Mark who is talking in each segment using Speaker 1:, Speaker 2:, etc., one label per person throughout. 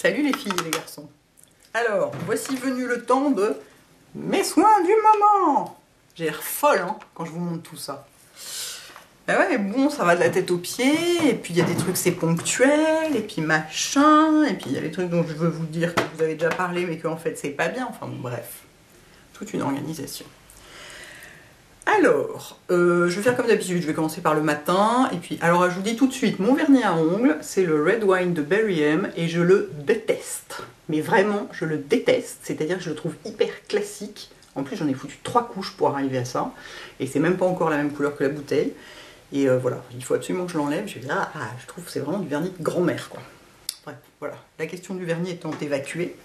Speaker 1: Salut les filles et les garçons. Alors, voici venu le temps de mes soins du moment. J'ai l'air folle hein, quand je vous montre tout ça. Ben ouais, bon, ça va de la tête aux pieds, et puis il y a des trucs c'est ponctuel, et puis machin, et puis il y a des trucs dont je veux vous dire que vous avez déjà parlé, mais qu'en fait c'est pas bien, enfin bon, bref. Toute une organisation. Alors, je vais faire comme d'habitude, je vais commencer par le matin, et puis, alors je vous dis tout de suite, mon vernis à ongles, c'est le Red Wine de Barry M, et je le déteste. Mais vraiment, je le déteste, c'est-à-dire que je le trouve hyper classique. En plus, j'en ai foutu 3 couches pour arriver à ça, et c'est même pas encore la même couleur que la bouteille. Et voilà, il faut absolument que je l'enlève, je vais dire, je trouve que c'est vraiment du vernis de grand-mère, quoi. Bref, voilà, la question du vernis étant évacuée.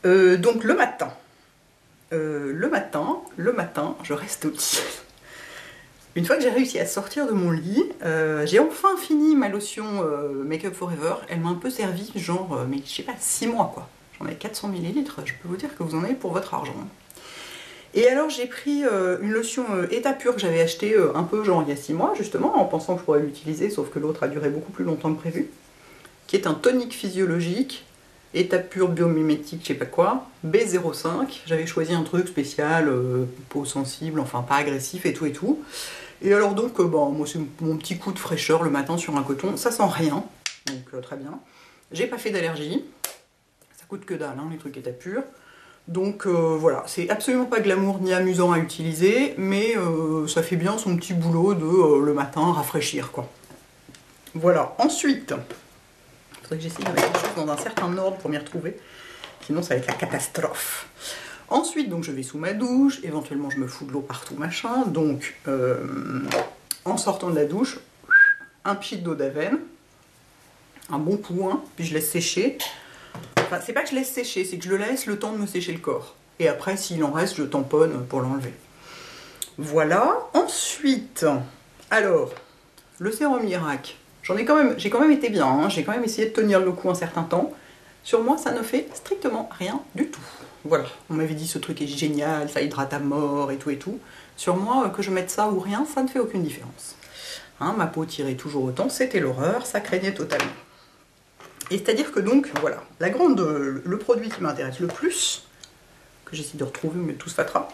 Speaker 1: Donc le matin. Le matin, je reste au lit. Une fois que j'ai réussi à sortir de mon lit, j'ai enfin fini ma lotion Make Up Forever. Elle m'a un peu servi, genre, mais je sais pas, 6 mois quoi. J'en ai 400 ml, je peux vous dire que vous en avez pour votre argent. Et alors j'ai pris une lotion État Pur que j'avais achetée un peu genre il y a 6 mois justement, en pensant que je pourrais l'utiliser, sauf que l'autre a duré beaucoup plus longtemps que prévu. Qui est un tonique physiologique. État Pur biomimétique, je sais pas quoi, B05, j'avais choisi un truc spécial, peau sensible, enfin pas agressif et tout et tout. Et alors donc, bon, moi c'est mon petit coup de fraîcheur le matin sur un coton, ça sent rien, donc très bien. J'ai pas fait d'allergie, ça coûte que dalle, hein, les trucs État Pur. Donc voilà, c'est absolument pas glamour ni amusant à utiliser, mais ça fait bien son petit boulot de le matin rafraîchir quoi. Voilà, ensuite... Il faudrait que j'essaye de mettre les choses dans un certain ordre pour m'y retrouver. Sinon, ça va être la catastrophe. Ensuite, donc, je vais sous ma douche. Éventuellement, je me fous de l'eau partout, machin. Donc, en sortant de la douche, un pchit d'eau d'Aven. Un bon point. Puis je laisse sécher. Enfin, c'est pas que je laisse sécher, c'est que je le laisse le temps de me sécher le corps. Et après, s'il en reste, je tamponne pour l'enlever. Voilà. Ensuite, alors, le sérum Mirac. J'ai quand même été bien, hein. J'ai quand même essayé de tenir le coup un certain temps. Sur moi, ça ne fait strictement rien du tout. Voilà, on m'avait dit ce truc est génial, ça hydrate à mort et tout et tout. Sur moi, que je mette ça ou rien, ça ne fait aucune différence. Hein, ma peau tirait toujours autant, c'était l'horreur, ça craignait totalement. Et c'est-à-dire que donc, voilà, le produit qui m'intéresse le plus, que j'essaie de retrouver, mais tout se fatera,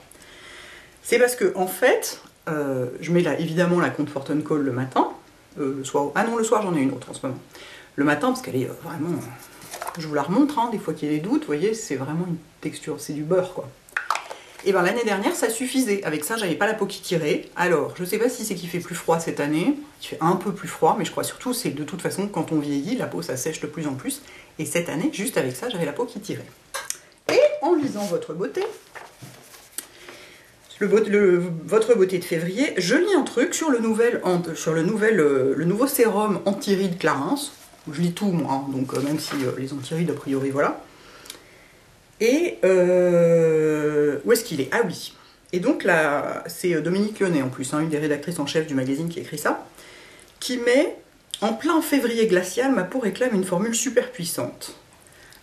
Speaker 1: c'est parce que, en fait, je mets là, évidemment la Comfort & Call le matin, le soir. Ah non, le soir j'en ai une autre en ce moment. Le matin, parce qu'elle est vraiment... Je vous la remontre, hein, des fois qu'il y a des doutes, vous voyez, c'est vraiment une texture, c'est du beurre, quoi. Et bien l'année dernière, ça suffisait. Avec ça, j'avais pas la peau qui tirait. Alors, je sais pas si c'est qu'il fait plus froid cette année. Il fait un peu plus froid, mais je crois surtout, c'est de toute façon, quand on vieillit, la peau, ça sèche de plus en plus. Et cette année, juste avec ça, j'avais la peau qui tirait. Et en lisant Votre Beauté... Votre Beauté de février, je lis un truc sur le nouveau sérum anti-rides Clarins. Je lis tout moi, hein, donc même si les anti-rides a priori voilà. Et où est-ce qu'il est? Ah oui. Et donc là, c'est Dominique Lyonnais en plus, hein, une des rédactrices en chef du magazine qui écrit ça, qui met en plein février glacial, ma peau réclame une formule super puissante.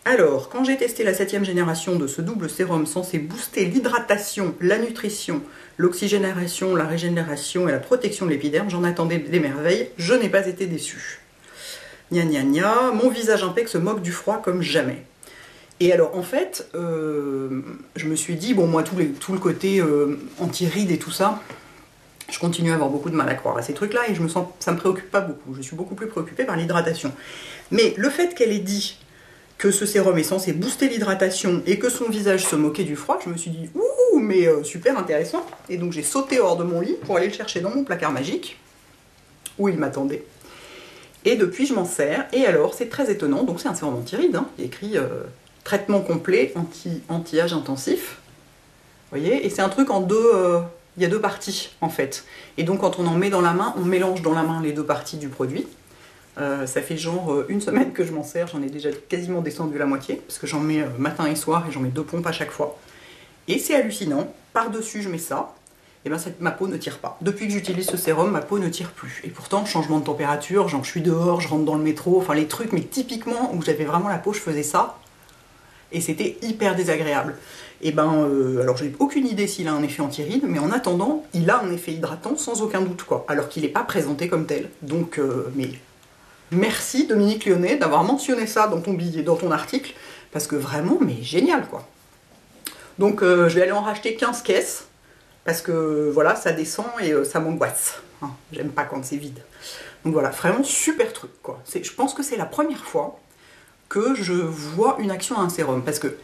Speaker 1: Alors, quand j'ai testé la 7e génération de ce double sérum censé booster l'hydratation, la nutrition, l'oxygénation, la régénération et la protection de l'épiderme, j'en attendais des merveilles, je n'ai pas été déçue. Gna gna gna, mon visage impec se moque du froid comme jamais. Et alors, en fait, je me suis dit, bon, moi, tout le côté anti-rides et tout ça, je continue à avoir beaucoup de mal à croire à ces trucs-là et ça me préoccupe pas beaucoup. Je suis beaucoup plus préoccupée par l'hydratation. Mais le fait qu'elle ait dit que ce sérum est censé booster l'hydratation et que son visage se moquait du froid, je me suis dit, ouh, mais super intéressant. Et donc j'ai sauté hors de mon lit pour aller le chercher dans mon placard magique, où il m'attendait. Et depuis, je m'en sers. Et alors, c'est très étonnant. Donc c'est un sérum anti-rides, hein. Il y a écrit traitement complet, anti-âge intensif. Vous voyez? Et c'est un truc en deux... il y a 2 parties, en fait. Et donc quand on en met dans la main, on mélange dans la main les 2 parties du produit. Ça fait genre une semaine que je m'en sers, j'en ai déjà quasiment descendu la moitié, parce que j'en mets matin et soir et j'en mets 2 pompes à chaque fois. Et c'est hallucinant, par-dessus je mets ça, et ben ma peau ne tire pas. Depuis que j'utilise ce sérum, ma peau ne tire plus. Et pourtant, changement de température, genre je suis dehors, je rentre dans le métro, enfin les trucs, mais typiquement où j'avais vraiment la peau, je faisais ça, et c'était hyper désagréable. Et ben, alors j'ai aucune idée s'il a un effet anti-rides, mais en attendant, il a un effet hydratant sans aucun doute, quoi, alors qu'il n'est pas présenté comme tel. Donc, mais Merci Dominique Lyonnais d'avoir mentionné ça dans ton billet, dans ton article, parce que vraiment, mais génial quoi. Donc je vais aller en racheter 15 caisses, parce que voilà, ça descend et ça m'angoisse. Hein, j'aime pas quand c'est vide. Donc voilà, vraiment super truc quoi. Je pense que c'est la première fois que je vois une action à un sérum, parce que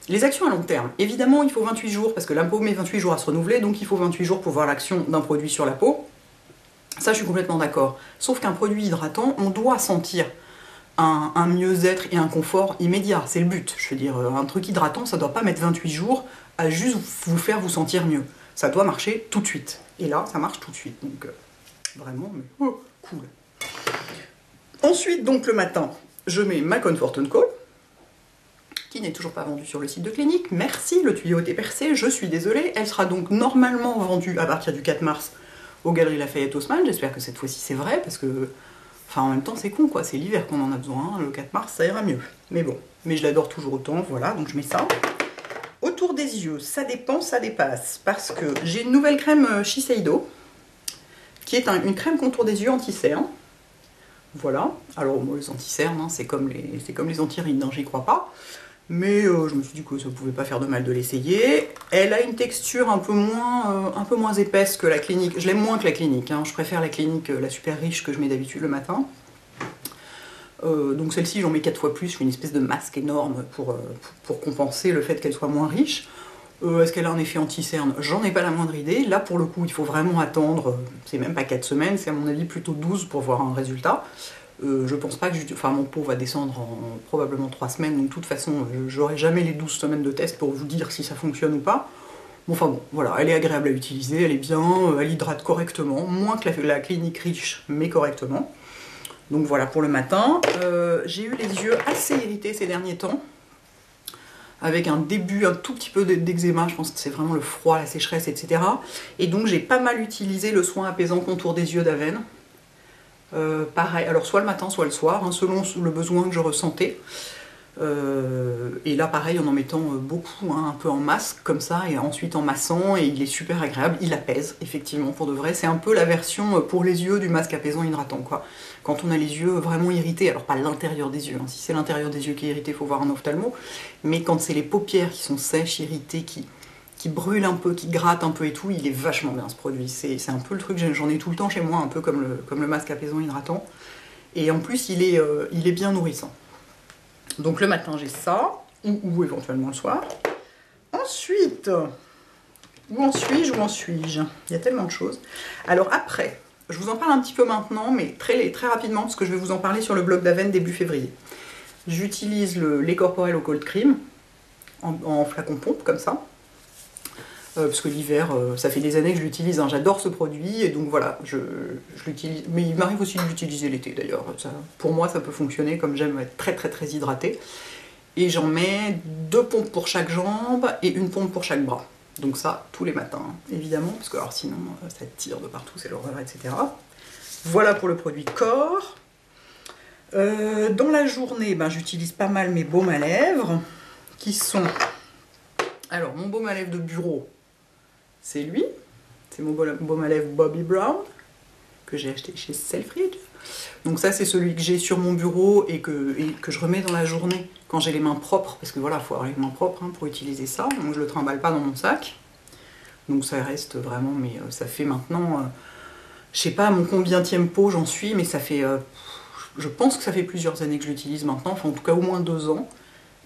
Speaker 1: les actions à long terme, évidemment il faut 28 jours, parce que la peau met 28 jours à se renouveler, donc il faut 28 jours pour voir l'action d'un produit sur la peau. Ça je suis complètement d'accord. Sauf qu'un produit hydratant, on doit sentir un mieux-être et un confort immédiat, c'est le but. Je veux dire, un truc hydratant, ça doit pas mettre 28 jours à juste vous faire vous sentir mieux. Ça doit marcher tout de suite. Et là, ça marche tout de suite, donc vraiment, mais cool. Ensuite, donc le matin, je mets ma Comfort & Co, qui n'est toujours pas vendue sur le site de Clinique. Merci, le tuyau était percé, je suis désolée. Elle sera donc normalement vendue à partir du 4 mars aux Galeries Lafayette Haussmann. J'espère que cette fois-ci c'est vrai, parce que... Enfin, en même temps, c'est con, quoi. C'est l'hiver qu'on en a besoin. Hein. Le 4 mars, ça ira mieux. Mais bon, mais je l'adore toujours autant. Voilà, donc je mets ça. Autour des yeux, ça dépend, ça dépasse. Parce que j'ai une nouvelle crème Shiseido, qui est une crème contour des yeux anti-cerne. Voilà. Alors, moi, les anti-cernes, hein, c'est comme les anti-rides, hein, j'y crois pas. Mais je me suis dit que ça pouvait pas faire de mal de l'essayer. Elle a une texture un peu moins épaisse que la Clinique. Je l'aime moins que la Clinique, hein. Je préfère la Clinique, la super riche que je mets d'habitude le matin. Donc celle-ci, j'en mets 4 fois plus. Je fais une espèce de masque énorme pour compenser le fait qu'elle soit moins riche. Est-ce qu'elle a un effet anti-cerne? J'en ai pas la moindre idée. Là, pour le coup, il faut vraiment attendre. C'est même pas 4 semaines, c'est à mon avis plutôt 12 pour voir un résultat. Je pense pas que mon pot va descendre en probablement 3 semaines, donc de toute façon j'aurai jamais les 12 semaines de test pour vous dire si ça fonctionne ou pas. Bon, enfin bon, voilà, elle est agréable à utiliser, elle est bien, elle hydrate correctement, moins que la Clinique riche, mais correctement. Donc voilà pour le matin. J'ai eu les yeux assez irrités ces derniers temps, avec un début un tout petit peu d'eczéma, je pense que c'est vraiment le froid, la sécheresse, etc. Et donc j'ai pas mal utilisé le soin apaisant contour des yeux d'Aven. Pareil, alors soit le matin, soit le soir, hein, selon le besoin que je ressentais. Et là, pareil, en mettant beaucoup, hein, un peu en masse, comme ça, et ensuite en massant, et il est super agréable, il apaise, effectivement, pour de vrai. C'est un peu la version pour les yeux du masque apaisant hydratant, quoi. Quand on a les yeux vraiment irrités, alors pas l'intérieur des yeux, hein, si c'est l'intérieur des yeux qui est irrité, il faut voir un ophtalmo, mais quand c'est les paupières qui sont sèches, irritées, qui brûle un peu, qui gratte un peu et tout, il est vachement bien ce produit. C'est un peu le truc, j'en ai tout le temps chez moi, un peu comme le masque apaisant hydratant. Et en plus, il est bien nourrissant. Donc le matin, j'ai ça, ou éventuellement le soir. Ensuite, où en suis-je? Il y a tellement de choses. Alors après, je vous en parle un petit peu maintenant, mais très rapidement, parce que je vais vous en parler sur le blog d'Aven début février. J'utilise le lait corporel au cold cream, en flacon pompe, comme ça. Parce que l'hiver, ça fait des années que je l'utilise, hein. J'adore ce produit, et donc voilà, je l'utilise. Mais il m'arrive aussi de l'utiliser l'été d'ailleurs. Pour moi, ça peut fonctionner, comme j'aime être très hydratée. Et j'en mets 2 pompes pour chaque jambe et 1 pompe pour chaque bras. Donc ça, tous les matins, hein, évidemment, parce que alors sinon, ça tire de partout, c'est l'horreur, etc. Voilà pour le produit corps. Dans la journée, ben, j'utilise pas mal mes baumes à lèvres, qui sont... Alors, mon baume à lèvres de bureau, c'est lui. C'est mon baume à lèvres Bobbi Brown, que j'ai acheté chez Selfridge. Donc ça, c'est celui que j'ai sur mon bureau et que je remets dans la journée quand j'ai les mains propres, parce que voilà, il faut avoir les mains propres, hein, pour utiliser ça. Donc je le trimballe pas dans mon sac. Donc ça reste vraiment, mais ça fait maintenant, je sais pas à mon combienième pot j'en suis, mais ça fait, je pense que ça fait plusieurs années que je l'utilise maintenant, enfin en tout cas au moins 2 ans.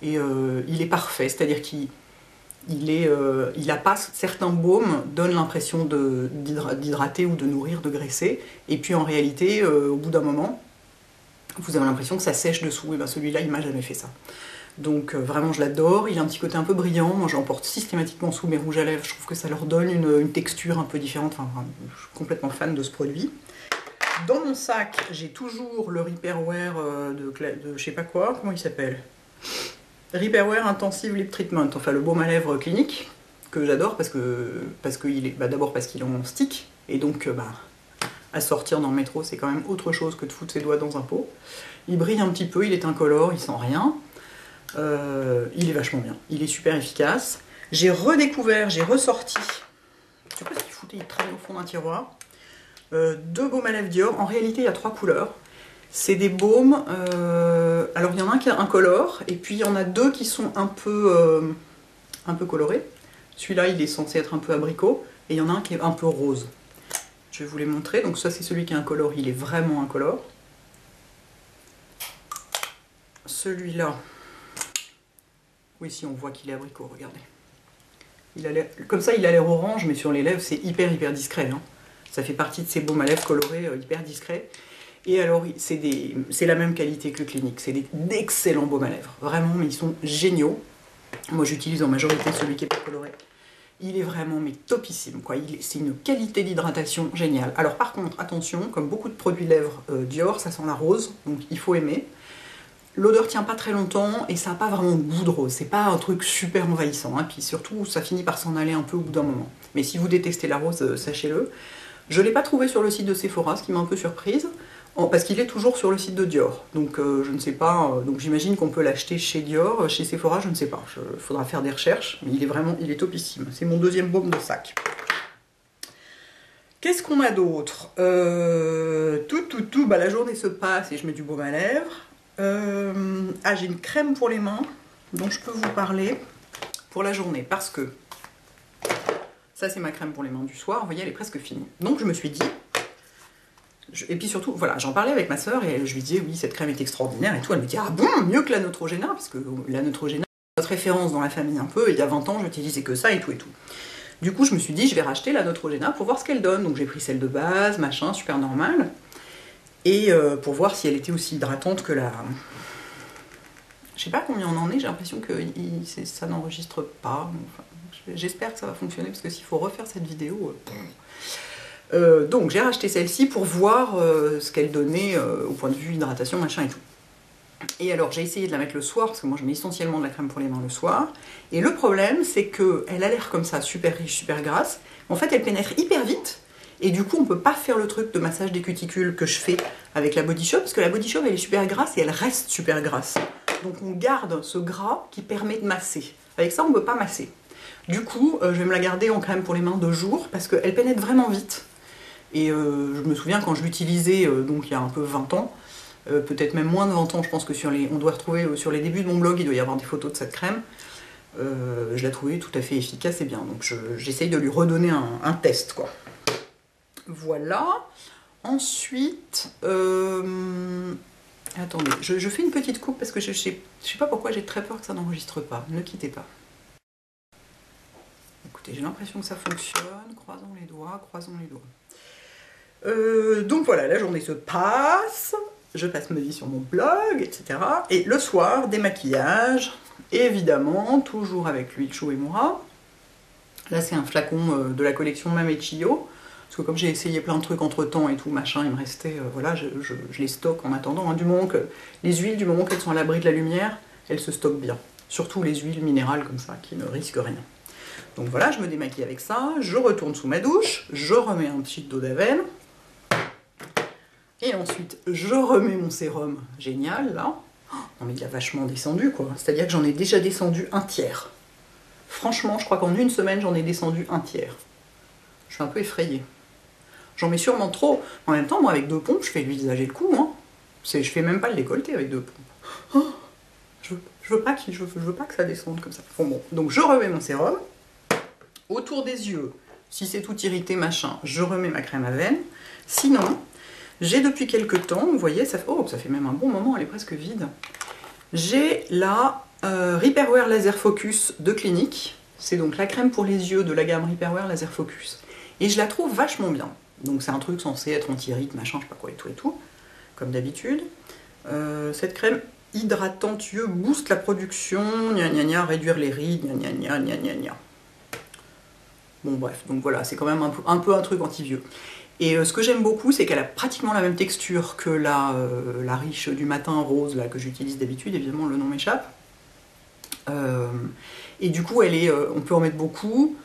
Speaker 1: Et il est parfait, c'est-à-dire qu'il a pas, certains baumes donnent l'impression d'hydrater ou de nourrir, de graisser, et puis en réalité, au bout d'un moment, vous avez l'impression que ça sèche dessous, et bien celui-là, il m'a jamais fait ça. Donc vraiment, je l'adore, il a un petit côté un peu brillant, moi j'en porte systématiquement sous mes rouges à lèvres, je trouve que ça leur donne une texture un peu différente, enfin, je suis complètement fan de ce produit. Dans mon sac, j'ai toujours le Repairwear de je sais pas quoi, comment il s'appelle ? Repairwear Intensive Lip Treatment, enfin le baume à lèvres Clinique, que j'adore parce qu'il est, d'abord parce qu'il est en stick, et donc à sortir dans le métro, c'est quand même autre chose que de foutre ses doigts dans un pot. Il brille un petit peu, il est incolore, il sent rien. Il est vachement bien, il est super efficace. J'ai redécouvert, j'ai ressorti, je sais pas ce qu'il foutait, il traînait au fond d'un tiroir, 2 baumes à lèvres Dior. En réalité, il y a 3 couleurs. C'est des baumes, alors il y en a un qui est incolore, et puis il y en a deux qui sont un peu colorés. Celui-là, il est censé être un peu abricot, et il y en a un qui est un peu rose. Je vais vous les montrer. Donc ça, c'est celui qui est incolore, il est vraiment incolore. Celui-là, oui, si on voit qu'il est abricot, regardez. Il a l'air, comme ça, il a l'air orange, mais sur les lèvres, c'est hyper discret. Hein. Ça fait partie de ces baumes à lèvres colorés hyper discrets. Et alors, c'est la même qualité que le Clinique. C'est d'excellents baumes à lèvres. Vraiment, mais ils sont géniaux. Moi, j'utilise en majorité celui qui est pas coloré. Il est vraiment, mais topissime, quoi. C'est une qualité d'hydratation géniale. Alors, par contre, attention, comme beaucoup de produits lèvres Dior, ça sent la rose, donc il faut aimer. L'odeur tient pas très longtemps et ça n'a pas vraiment de goût de rose. C'est pas un truc super envahissant. Hein. Puis surtout, ça finit par s'en aller un peu au bout d'un moment. Mais si vous détestez la rose, sachez-le. Je ne l'ai pas trouvé sur le site de Sephora, ce qui m'a un peu surprise. Parce qu'il est toujours sur le site de Dior, donc je ne sais pas, donc j'imagine qu'on peut l'acheter chez Dior, chez Sephora, je ne sais pas, il faudra faire des recherches, mais il est topissime, c'est mon deuxième baume de sac. Qu'est-ce qu'on a d'autre? Bah, la journée se passe et je mets du baume à lèvres. Ah, j'ai une crème pour les mains dont je peux vous parler pour la journée, parce que ça c'est ma crème pour les mains du soir, vous voyez elle est presque finie, donc je me suis dit... Et puis surtout, voilà, j'en parlais avec ma soeur et je lui disais oui cette crème est extraordinaire et tout, elle me dit ah bon, mieux que la Neutrogena, parce que la Neutrogena c'est notre référence dans la famille un peu, et il y a 20 ans j'utilisais que ça et tout et tout. Du coup je me suis dit je vais racheter la Neutrogena pour voir ce qu'elle donne, donc j'ai pris celle de base, machin, super normale, et pour voir si elle était aussi hydratante que la... Je sais pas combien on en est, j'ai l'impression que ça n'enregistre pas, enfin, j'espère que ça va fonctionner, parce que s'il faut refaire cette vidéo... donc j'ai racheté celle-ci pour voir ce qu'elle donnait au point de vue hydratation, machin et tout. Et alors j'ai essayé de la mettre le soir, parce que moi je mets essentiellement de la crème pour les mains le soir. Et le problème c'est qu'elle a l'air comme ça, super riche, super grasse. En fait elle pénètre hyper vite. Et du coup on peut pas faire le truc de massage des cuticules que je fais avec la Body Shop, parce que la Body Shop elle est super grasse et elle reste super grasse. Donc on garde ce gras qui permet de masser. Avec ça on ne peut pas masser. Du coup je vais me la garder en crème pour les mains 2 jours, parce qu'elle pénètre vraiment vite. Et je me souviens quand je l'utilisais, donc il y a un peu 20 ans, peut-être même moins de 20 ans, je pense que on doit retrouver sur les débuts de mon blog, il doit y avoir des photos de cette crème. Je la trouvais tout à fait efficace et bien, donc j'essaye de lui redonner un test, quoi. Voilà. Ensuite, attendez, je fais une petite coupe parce que je sais pas pourquoi j'ai très peur que ça n'enregistre pas. Ne quittez pas. Écoutez, j'ai l'impression que ça fonctionne. Croisons les doigts, croisons les doigts. Donc voilà, la journée se passe, je passe ma vie sur mon blog, etc. Et le soir, démaquillage, évidemment, toujours avec l'huile Shu Uemura. Là c'est un flacon de la collection Mamechio, parce que comme j'ai essayé plein de trucs entre temps et tout, machin, il me restait, voilà, je les stocke en attendant. Hein, les huiles, du moment qu'elles sont à l'abri de la lumière, elles se stockent bien. Surtout les huiles minérales comme ça, qui ne risquent rien. Donc voilà, je me démaquille avec ça, je retourne sous ma douche, je remets un petit d'eau d'Aven. Et ensuite, je remets mon sérum génial, là. Oh, non mais il a vachement descendu, quoi. C'est-à-dire que j'en ai déjà descendu un tiers. Franchement, je crois qu'en une semaine, j'en ai descendu un tiers. Je suis un peu effrayée. J'en mets sûrement trop. En même temps, moi, avec 2 pompes, je fais le visage et le cou, hein. Je fais même pas le décolleté avec 2 pompes. Oh, je veux pas que ça descende comme ça. Bon, donc je remets mon sérum. Autour des yeux, si c'est tout irrité, machin, je remets ma crème Aven. Sinon... j'ai depuis quelques temps, vous voyez, ça fait même un bon moment, elle est presque vide. J'ai la Repairwear Laser Focus de Clinique. C'est donc la crème pour les yeux de la gamme Repairwear Laser Focus. Et je la trouve vachement bien. Donc c'est un truc censé être anti-irrite, machin, je sais pas quoi et tout, comme d'habitude. Cette crème hydratante yeux booste la production, gna gna gna, réduire les rides, gna gna gna gna gna gna. Bon bref, donc voilà, c'est quand même un peu un truc anti-vieux. Et ce que j'aime beaucoup, c'est qu'elle a pratiquement la même texture que la riche du matin rose là, que j'utilise d'habitude, évidemment le nom m'échappe. Et du coup, on peut en mettre beaucoup.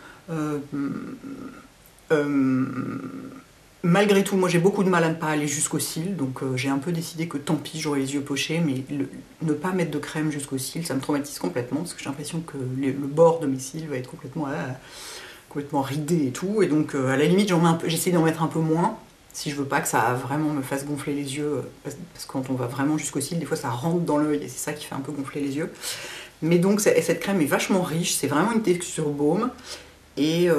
Speaker 1: Malgré tout, moi j'ai beaucoup de mal à ne pas aller jusqu'aux cils, donc j'ai un peu décidé que tant pis, j'aurais les yeux pochés, mais ne pas mettre de crème jusqu'aux cils, ça me traumatise complètement, parce que j'ai l'impression que le bord de mes cils va être complètement ridé et tout, et donc à la limite j'essaie d'en mettre un peu moins, si je veux pas que ça vraiment me fasse gonfler les yeux, parce que quand on va vraiment jusqu'au cil, des fois ça rentre dans l'œil et c'est ça qui fait un peu gonfler les yeux. Mais donc cette crème est vachement riche, c'est vraiment une texture baume. Et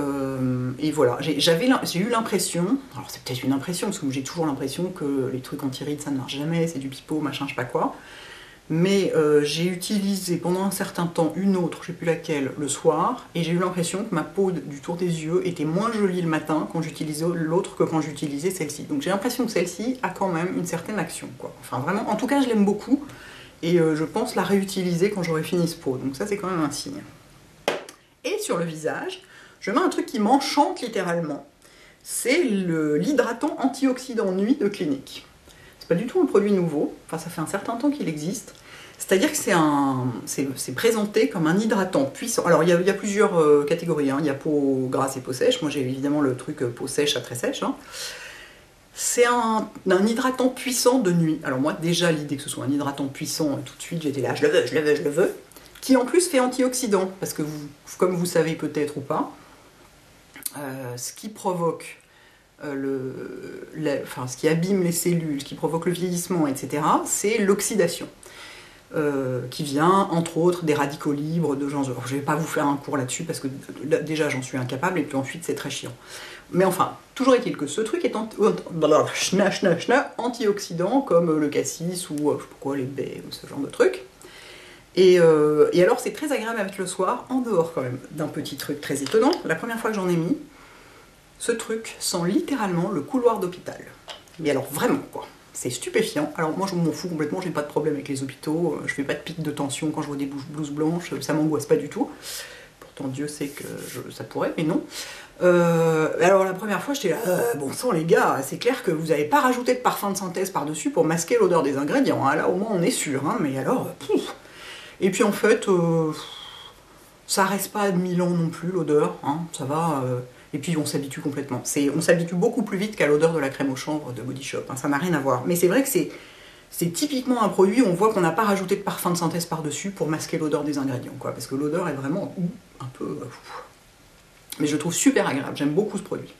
Speaker 1: voilà, j'ai eu l'impression, alors c'est peut-être une impression, parce que j'ai toujours l'impression que les trucs anti-rides ça ne marche jamais, c'est du pipeau, machin, je sais pas quoi. Mais j'ai utilisé pendant un certain temps une autre, je sais plus laquelle, le soir, et j'ai eu l'impression que ma peau du tour des yeux était moins jolie le matin quand j'utilisais l'autre que quand j'utilisais celle-ci. Donc j'ai l'impression que celle-ci a quand même une certaine action, quoi. Enfin vraiment, en tout cas je l'aime beaucoup, et je pense la réutiliser quand j'aurai fini ce pot, donc ça c'est quand même un signe. Et sur le visage, je mets un truc qui m'enchante littéralement, c'est l'hydratant antioxydant nuit de Clinique. C'est pas du tout un produit nouveau, enfin ça fait un certain temps qu'il existe. C'est-à-dire que c'est présenté comme un hydratant puissant. Alors il y a plusieurs catégories, hein. Il y a peau grasse et peau sèche. Moi j'ai évidemment le truc peau sèche à très sèche. Hein. C'est un hydratant puissant de nuit. Alors moi déjà l'idée que ce soit un hydratant puissant, tout de suite j'étais là, je le veux, je le veux, je le veux. Qui en plus fait antioxydant, parce que comme vous savez peut-être ou pas, ce qui provoque ce qui abîme les cellules, ce qui provoque le vieillissement, etc., c'est l'oxydation. Qui vient, entre autres, des radicaux libres de gens. Alors, je ne vais pas vous faire un cours là-dessus, parce que déjà j'en suis incapable, et puis ensuite c'est très chiant. Mais enfin, toujours est-il que ce truc est antioxydant, comme le cassis, ou je sais pas quoi, les baies, ou ce genre de trucs. Et alors c'est très agréable à mettre le soir, en dehors quand même d'un petit truc très étonnant. La première fois que j'en ai mis, ce truc sent littéralement le couloir d'hôpital. Mais alors vraiment quoi, c'est stupéfiant. Alors moi je m'en fous complètement, j'ai pas de problème avec les hôpitaux, je fais pas de pic de tension quand je vois des blouses blanches, ça m'angoisse pas du tout. Pourtant Dieu sait que ça pourrait, mais non. Alors la première fois j'étais là, bon sang les gars, c'est clair que vous n'avez pas rajouté de parfum de synthèse par-dessus pour masquer l'odeur des ingrédients, hein. Là au moins on est sûr, hein. Mais alors, pouf. Et puis en fait, ça reste pas de 1000 ans non plus l'odeur, hein. Ça va... Et puis on s'habitue complètement. On s'habitue beaucoup plus vite qu'à l'odeur de la crème au chanvre de Body Shop, hein, ça n'a rien à voir. Mais c'est vrai que c'est typiquement un produit où on voit qu'on n'a pas rajouté de parfum de synthèse par-dessus pour masquer l'odeur des ingrédients, quoi. Parce que l'odeur est vraiment un peu... Mais je le trouve super agréable, j'aime beaucoup ce produit.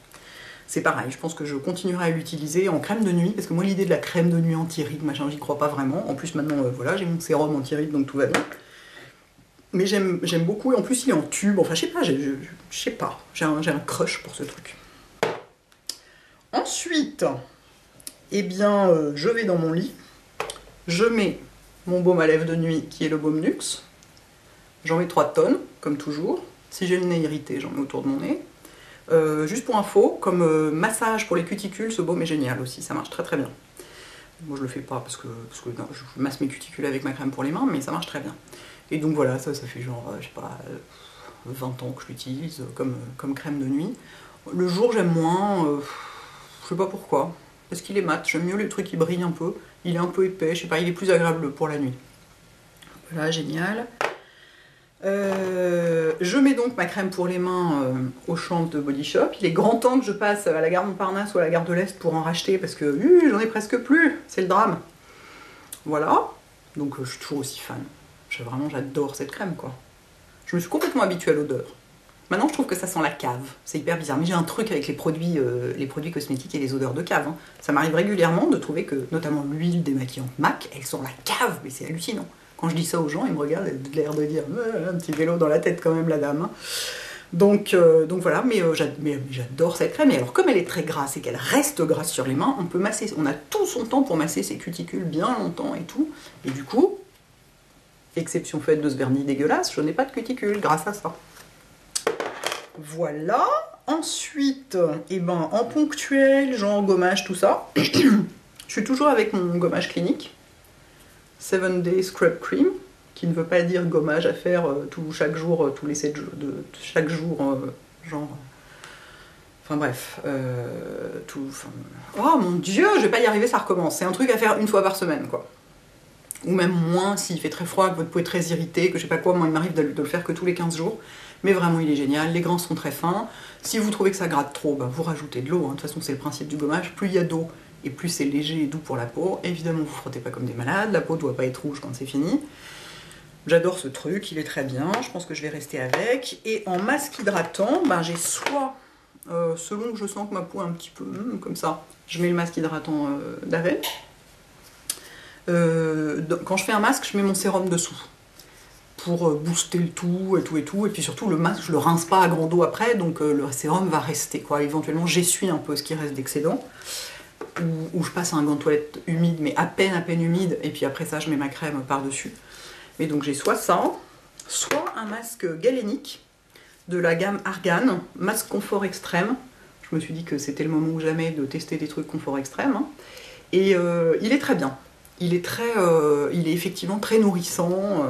Speaker 1: C'est pareil, je pense que je continuerai à l'utiliser en crème de nuit, parce que moi l'idée de la crème de nuit anti-rides, machin, j'y crois pas vraiment. En plus maintenant, voilà, j'ai mon sérum anti-rides, donc tout va bien. Mais j'aime beaucoup, et en plus il est en tube, enfin je sais pas, j'ai un crush pour ce truc. Ensuite, eh bien, je vais dans mon lit, je mets mon baume à lèvres de nuit qui est le baume Nuxe, j'en mets 3 tonnes, comme toujours. Si j'ai le nez irrité, j'en mets autour de mon nez. Juste pour info, comme massage pour les cuticules, ce baume est génial aussi, ça marche très très bien. Moi je le fais pas parce que non, je masse mes cuticules avec ma crème pour les mains, mais ça marche très bien. Et donc voilà, ça fait genre, je sais pas, 20 ans que je l'utilise comme crème de nuit. Le jour j'aime moins, je sais pas pourquoi, parce qu'il est mat, j'aime mieux les trucs qui brillent un peu, il est un peu épais, je sais pas, il est plus agréable pour la nuit. Voilà, génial. Je mets donc ma crème pour les mains au chanvre de Body Shop. Il est grand temps que je passe à la gare Montparnasse ou à la gare de l'Est pour en racheter, parce que j'en ai presque plus, c'est le drame. Voilà, donc je suis toujours aussi fan. Vraiment, j'adore cette crème, quoi. Je me suis complètement habituée à l'odeur. Maintenant, je trouve que ça sent la cave. C'est hyper bizarre. Mais j'ai un truc avec les produits cosmétiques et les odeurs de cave, hein. Ça m'arrive régulièrement de trouver que, notamment l'huile démaquillante MAC, elle sent la cave. Mais c'est hallucinant. Quand je dis ça aux gens, ils me regardent, ils ont l'air de dire un petit vélo dans la tête quand même, la dame. Donc voilà, mais j'adore cette crème. Et alors, comme elle est très grasse et qu'elle reste grasse sur les mains, on peut masser. On a tout son temps pour masser ses cuticules bien longtemps et tout. Et du coup... exception faite de ce vernis dégueulasse, je n'ai pas de cuticule grâce à ça. Voilà. Ensuite, eh ben, en ponctuel, genre gommage, tout ça, je suis toujours avec mon gommage Clinique, 7 Day Scrub Cream, qui ne veut pas dire gommage à faire chaque jour, tous les 7 jours, chaque jour, genre... Enfin bref, oh mon dieu, je vais pas y arriver, ça recommence. C'est un truc à faire une fois par semaine, quoi. Ou même moins s'il fait très froid, que votre peau est très irritée, que je sais pas quoi, moi il m'arrive de le faire que tous les 15 jours. Mais vraiment il est génial, les grains sont très fins. Si vous trouvez que ça gratte trop, bah, vous rajoutez de l'eau, hein. De toute façon c'est le principe du gommage, plus il y a d'eau et plus c'est léger et doux pour la peau. Évidemment vous frottez pas comme des malades, la peau doit pas être rouge quand c'est fini. J'adore ce truc, il est très bien, je pense que je vais rester avec. Et en masque hydratant, bah, j'ai soit selon que je sens que ma peau est un petit peu comme ça. Je mets le masque hydratant d'Aven. Quand je fais un masque, je mets mon sérum dessous pour booster le tout et tout et tout. Et puis surtout, le masque, je le rince pas à grande eau après, donc le sérum va rester, quoi. Éventuellement, j'essuie un peu ce qui reste d'excédent. Ou je passe un gant de toilette humide, mais à peine humide, et puis après ça, je mets ma crème par-dessus. Et donc j'ai soit ça, soit un masque galénique de la gamme Argan, masque confort extrême. Je me suis dit que c'était le moment ou jamais de tester des trucs confort extrême. Hein. Et il est très bien. Il est effectivement très nourrissant.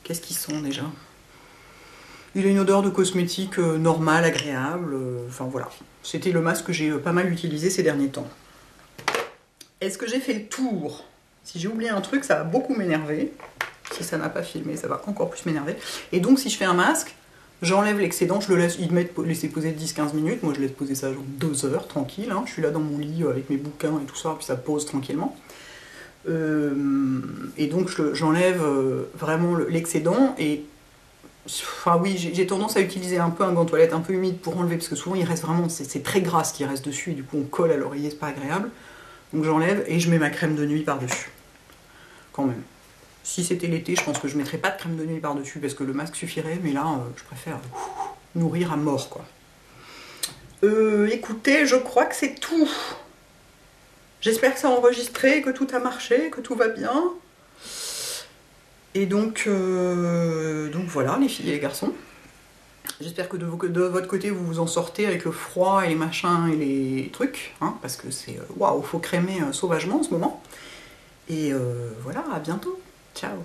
Speaker 1: Qu'est-ce qu'ils sont déjà? Il a une odeur de cosmétique normale, agréable. Enfin voilà. C'était le masque que j'ai pas mal utilisé ces derniers temps. Est-ce que j'ai fait le tour? Si j'ai oublié un truc, ça va beaucoup m'énerver. Si ça n'a pas filmé, ça va encore plus m'énerver. Et donc, si je fais un masque, j'enlève l'excédent, je le laisse, il met laisser poser 10-15 minutes. Moi, je laisse poser ça genre 2 heures, tranquille. Hein. Je suis là dans mon lit avec mes bouquins et tout ça, puis ça pose tranquillement. Et donc, j'enlève vraiment l'excédent. Et enfin, oui, j'ai tendance à utiliser un peu un gant de toilette un peu humide pour enlever, parce que souvent, il reste vraiment, c'est très gras ce qui reste dessus, et du coup, on colle à l'oreiller, c'est pas agréable. Donc j'enlève et je mets ma crème de nuit par-dessus. Quand même. Si c'était l'été, je pense que je mettrais pas de crème de nuit par-dessus parce que le masque suffirait, mais là, je préfère nourrir à mort, quoi. Écoutez, je crois que c'est tout. J'espère que ça a enregistré, que tout a marché, que tout va bien. Et donc voilà, les filles et les garçons. J'espère que de votre côté, vous vous en sortez avec le froid et les machins et les trucs, hein, parce que c'est... Waouh, faut crémer sauvagement en ce moment. Et voilà, à bientôt. Ciao.